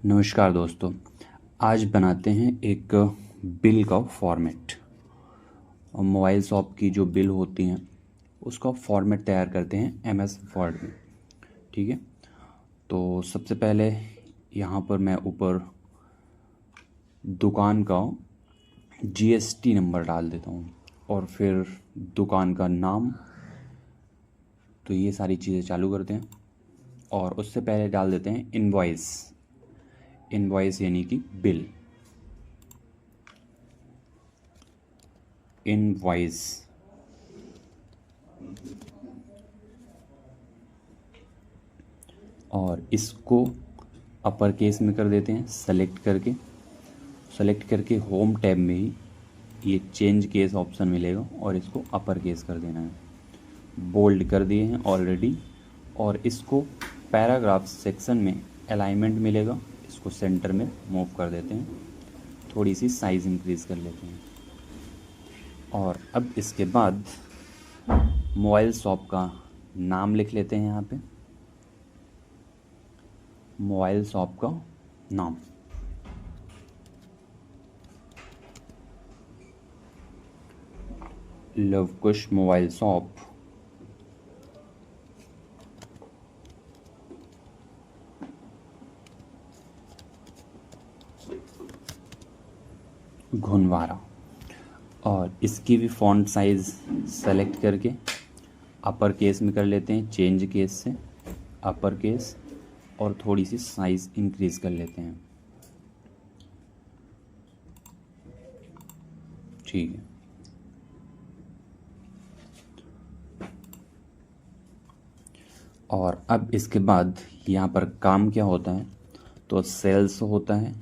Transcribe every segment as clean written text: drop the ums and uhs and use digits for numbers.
नमस्कार दोस्तों। आज बनाते हैं एक बिल का फॉर्मेट। और मोबाइल शॉप की जो बिल होती हैं उसका फॉर्मेट तैयार करते हैं एमएस वर्ड में। ठीक है, तो सबसे पहले यहाँ पर मैं ऊपर दुकान का जीएसटी नंबर डाल देता हूँ और फिर दुकान का नाम। तो ये सारी चीज़ें चालू करते हैं और उससे पहले डाल देते हैं इनवॉइस यानी कि बिल। इनवॉइस और इसको अपर केस में कर देते हैं। सेलेक्ट करके होम टैब में ही ये चेंज केस ऑप्शन मिलेगा और इसको अपर केस कर देना है। बोल्ड कर दिए हैं ऑलरेडी। और इसको पैराग्राफ सेक्शन में अलाइनमेंट मिलेगा, इसको सेंटर में मूव कर देते हैं। थोड़ी सी साइज़ इंक्रीज़ कर लेते हैं। और अब इसके बाद मोबाइल शॉप का नाम लिख लेते हैं। यहाँ पे मोबाइल शॉप का नाम, लवकुश मोबाइल शॉप। घुनवारा। और इसकी भी फ़ॉन्ट साइज़ सेलेक्ट करके अपर केस में कर लेते हैं, चेंज केस से अपर केस, और थोड़ी सी साइज़ इंक्रीज़ कर लेते हैं। ठीक है। और अब इसके बाद यहाँ पर काम क्या होता है, तो सेल्स होता है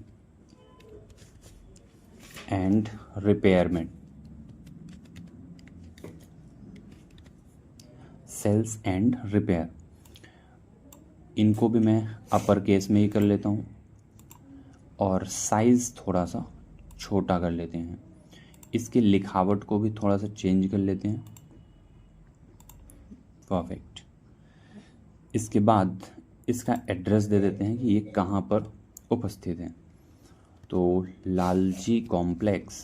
and repairment. Sales and repair, इनको भी मैं अपर केस में ही कर लेता हूँ और साइज़ थोड़ा सा छोटा कर लेते हैं। इसकी लिखावट को भी थोड़ा सा चेंज कर लेते हैं। परफेक्ट। इसके बाद इसका एड्रेस दे देते हैं कि ये कहाँ पर उपस्थित है। तो लालजी कॉम्प्लेक्स,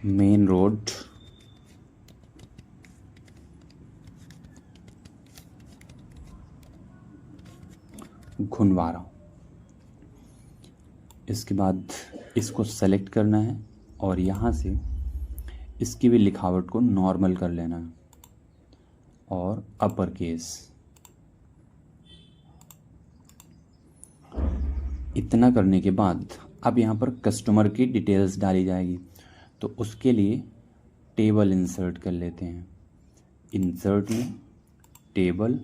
मेन रोड, घुनवारा। इसके बाद इसको सेलेक्ट करना है और यहाँ से इसकी भी लिखावट को नॉर्मल कर लेना है और अपर केस। इतना करने के बाद अब यहाँ पर कस्टमर की डिटेल्स डाली जाएगी। तो उसके लिए टेबल इंसर्ट कर लेते हैं। इंसर्ट में टेबल,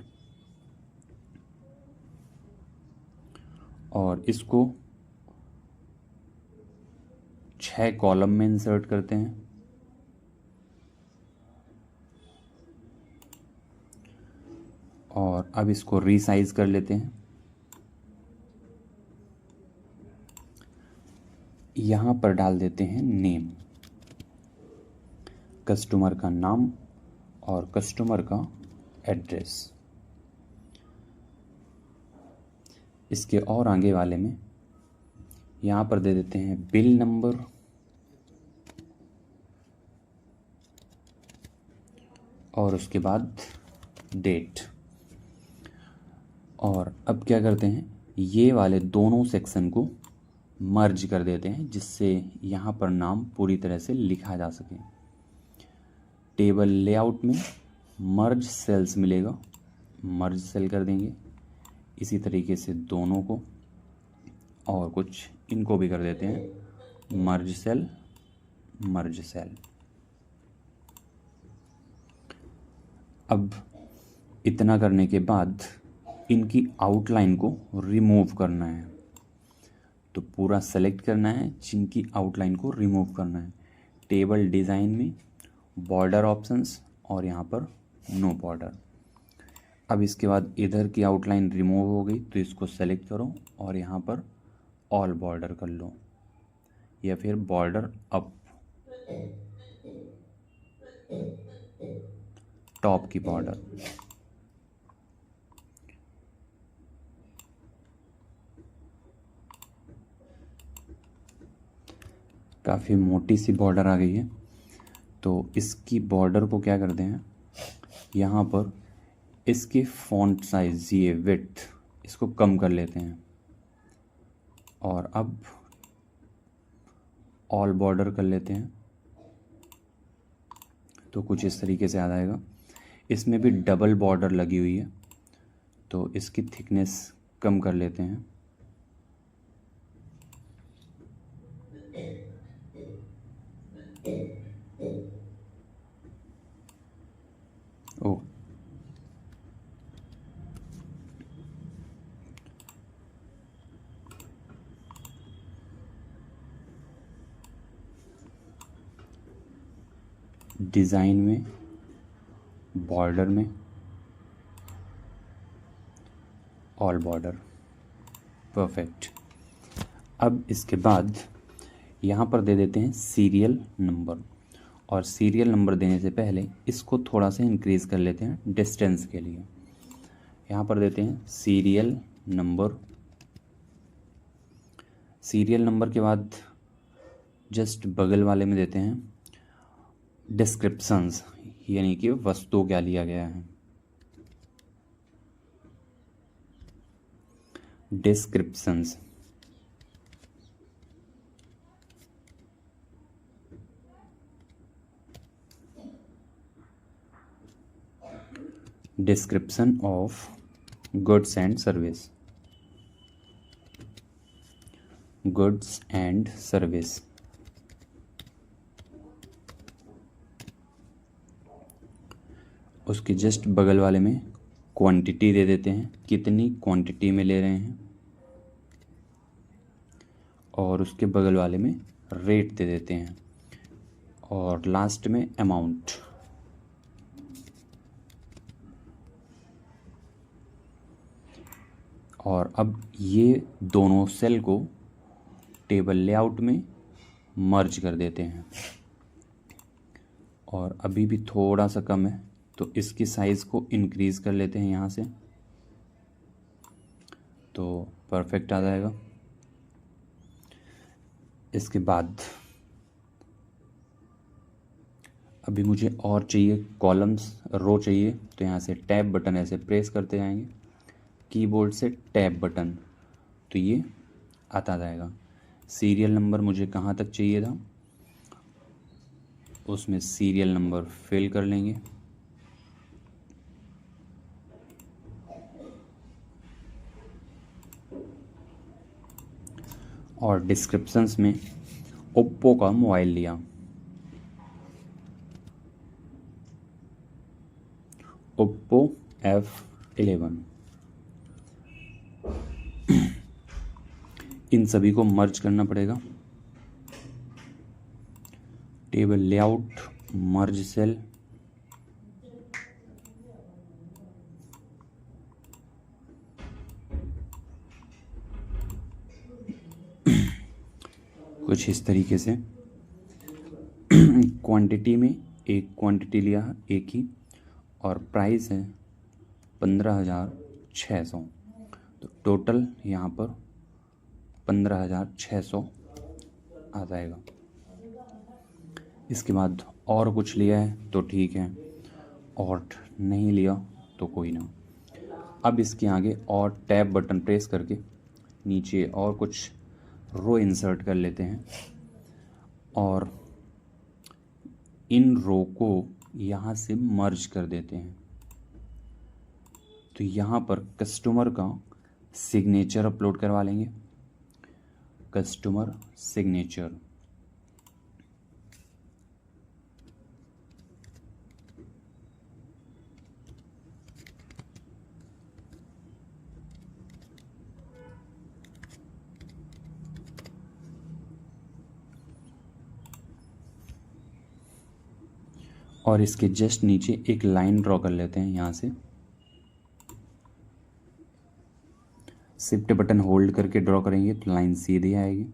और इसको 6 कॉलम में इंसर्ट करते हैं। और अब इसको रीसाइज कर लेते हैं। यहाँ पर डाल देते हैं नेम, कस्टमर का नाम और कस्टमर का एड्रेस। इसके और आगे वाले में यहाँ पर दे देते हैं बिल नंबर और उसके बाद डेट। और अब क्या करते हैं, ये वाले दोनों सेक्शन को मर्ज कर देते हैं जिससे यहाँ पर नाम पूरी तरह से लिखा जा सके। टेबल लेआउट में मर्ज सेल्स मिलेगा, मर्ज सेल कर देंगे। इसी तरीके से दोनों को, और कुछ इनको भी कर देते हैं मर्ज सेल, मर्ज सेल। अब इतना करने के बाद इनकी आउटलाइन को रिमूव करना है। तो पूरा सेलेक्ट करना है, जिनकी आउटलाइन को रिमूव करना है। टेबल डिज़ाइन में बॉर्डर ऑप्शंस और यहाँ पर नो बॉर्डर। अब इसके बाद इधर की आउटलाइन रिमूव हो गई तो इसको सेलेक्ट करो और यहाँ पर ऑल बॉर्डर कर लो या फिर बॉर्डर अप। टॉप की बॉर्डर। काफ़ी मोटी सी बॉर्डर आ गई है, तो इसकी बॉर्डर को क्या करते हैं, यहाँ पर इसके फॉन्ट साइज, ये विड्थ, इसको कम कर लेते हैं। और अब ऑल बॉर्डर कर लेते हैं, तो कुछ इस तरीके से आ जाएगा। इसमें भी डबल बॉर्डर लगी हुई है, तो इसकी थिकनेस कम कर लेते हैं। ओ, डिज़ाइन में, बॉर्डर में, ऑल बॉर्डर, परफेक्ट। अब इसके बाद यहाँ पर दे देते हैं सीरियल नंबर, और सीरियल नंबर देने से पहले इसको थोड़ा सा इंक्रीज़ कर लेते हैं डिस्टेंस के लिए। यहाँ पर देते हैं सीरियल नंबर। सीरियल नंबर के बाद जस्ट बगल वाले में देते हैं डिस्क्रिप्शंस, यानी कि वस्तु क्या लिया गया है। Descriptions, description of goods and service, goods and service. उसके जस्ट बगल वाले में क्वांटिटी दे देते हैं, कितनी क्वांटिटी में ले रहे हैं, और उसके बगल वाले में रेट दे देते हैं, और लास्ट में अमाउंट। और अब ये दोनों सेल को टेबल लेआउट में मर्ज कर देते हैं, और अभी भी थोड़ा सा कम है, तो इसकी साइज़ को इंक्रीज़ कर लेते हैं यहाँ से, तो परफेक्ट आ जाएगा। इसके बाद अभी मुझे और चाहिए कॉलम्स, रो चाहिए, तो यहाँ से टैब बटन ऐसे प्रेस करते जाएंगे, कीबोर्ड से टैब बटन, तो ये आता जाएगा। सीरियल नंबर मुझे कहाँ तक चाहिए था, उसमें सीरियल नंबर फिल कर लेंगे, और डिस्क्रिप्शंस में ओप्पो का मोबाइल लिया, ओप्पो F11। इन सभी को मर्ज करना पड़ेगा, टेबल लेआउट, मर्ज सेल, कुछ इस तरीके से। क्वांटिटी में एक क्वांटिटी लिया है, एक ही, और प्राइस है 15,600, तो टोटल यहाँ पर 15,600 आ जाएगा। इसके बाद और कुछ लिया है तो ठीक है, और नहीं लिया तो कोई ना। अब इसके आगे और टैब बटन प्रेस करके नीचे और कुछ रो इंसर्ट कर लेते हैं, और इन रो को यहाँ से मर्ज कर देते हैं। तो यहाँ पर कस्टमर का सिग्नेचर अपलोड करवा लेंगे, कस्टमर सिग्नेचर, और इसके जस्ट नीचे एक लाइन ड्रॉ कर लेते हैं। यहाँ से शिफ्ट बटन होल्ड करके ड्रॉ करेंगे तो लाइन सीधी आएगी।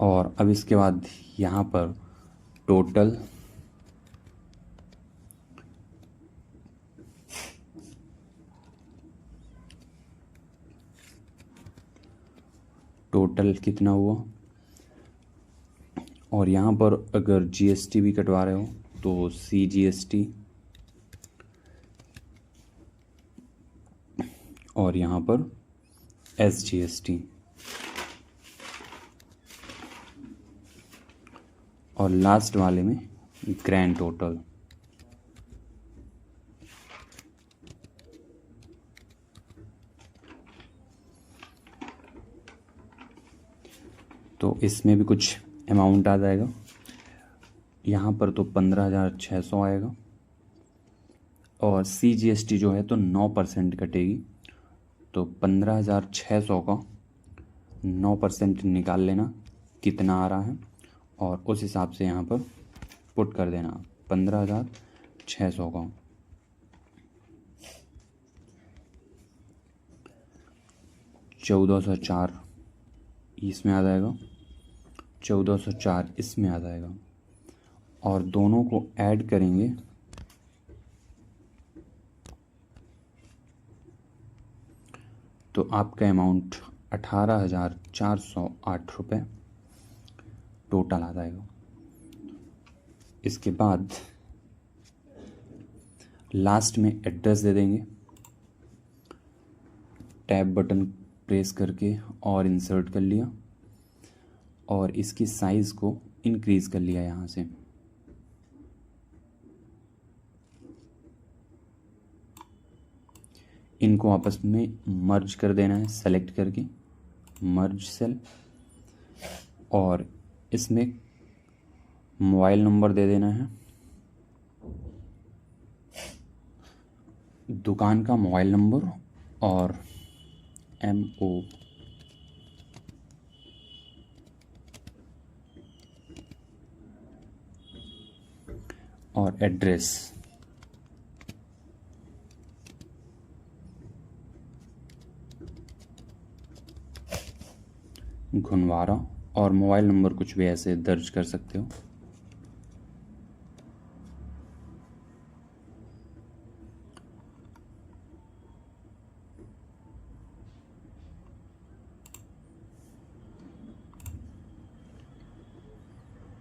और अब इसके बाद यहाँ पर टोटल कितना हुआ, और यहाँ पर अगर जीएसटी भी कटवा रहे हो तो CGST, और यहाँ पर SGST, और लास्ट वाले में ग्रैंड टोटल। तो इसमें भी कुछ अमाउंट आ जाएगा। यहाँ पर तो 15,600 आएगा, और CGST जो है तो 9% कटेगी, तो 15,600 का 9% निकाल लेना कितना आ रहा है, और उस हिसाब से यहाँ पर पुट कर देना 15,600 का। $1,404 इसमें आ जाएगा, 1,404 इसमें आ जाएगा, और दोनों को ऐड करेंगे तो आपका अमाउंट 18,408 रुपये टोटल आ जाएगा। इसके बाद लास्ट में एड्रेस दे देंगे, टैब बटन प्रेस करके और इंसर्ट कर लिया, और इसकी साइज़ को इंक्रीज़ कर लिया यहाँ से। इनको आपस में मर्ज कर देना है, सेलेक्ट करके मर्ज सेल, और इसमें मोबाइल नंबर दे देना है, दुकान का मोबाइल नंबर, और MO और एड्रेस। घुनवारा, और मोबाइल नंबर कुछ भी ऐसे दर्ज कर सकते हो।